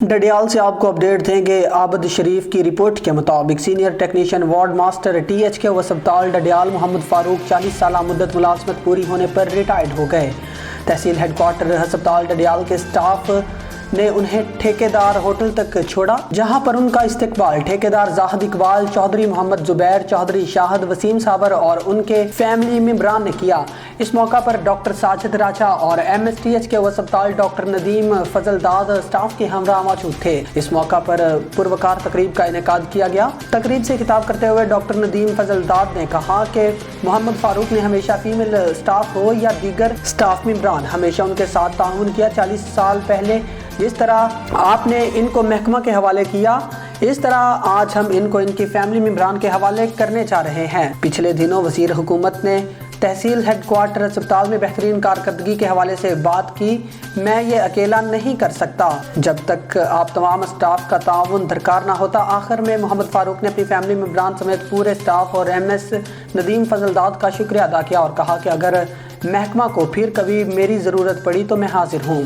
ڈڈیال سے آپ کو اپڈیٹ دیں گے۔ عابد شریف کی رپورٹ کے مطابق senior technician ward master T H کے ہسپتال ڈڈیال محمد فاروق 40 سالہ مدت ملازمت پوری ہونے پر ریٹائرڈ ہو گئے۔ تحصیل ہیڈ کوارٹر ہسپتال ڈڈیال کے سٹاف نے انہیں ٹھیکیدار ہوٹل تک چھوڑا، جہاں پر ان کا استقبال ٹھیکیدار زاہد اقبال چودھری، محمد زبیر چودھری، شاہد وسیم صابر اور ان کے فیملی ممبران نے کیا۔ اس موقع پر ڈاکٹر ساجد راجہ اور ایم ایس ٹی ایچ کے ہسپتال ڈاکٹر ندیم فضل داد اسٹاف کے ہمراہ موجود تھے۔ اس موقع پر پروقار تقریب کا انعقاد کیا گیا۔ تقریب سے خطاب کرتے ہوئے ڈاکٹر ندیم فضل داد نے کہا کہ محمد فاروق نے ہمیشہ فیمیل اسٹاف ہو یا دیگر اسٹاف ممبران ہمیشہ ان کے ساتھ تعاون کیا۔ 40 سال پہلے جس طرح آپ نے ان کو محکمہ کے حوالے کیا، اس طرح آج ہم ان کو ان کی فیملی ممبران کے حوالے کرنے جا رہے ہیں۔ پچھلے دنوں وزیر حکومت نے تحصیل ہیڈ کوارٹر اسپتال میں بہترین کارکردگی کے حوالے سے بات کی۔ میں یہ اکیلا نہیں کر سکتا جب تک آپ تمام اسٹاف کا تعاون درکار نہ ہوتا۔ آخر میں محمد فاروق نے اپنی فیملی ممبران سمیت پورے اسٹاف اور ایم ایس ندیم فضل داد کا شکریہ ادا کیا اور کہا کہ اگر محکمہ کو پھر کبھی میری ضرورت پڑی تو میں حاضر ہوں۔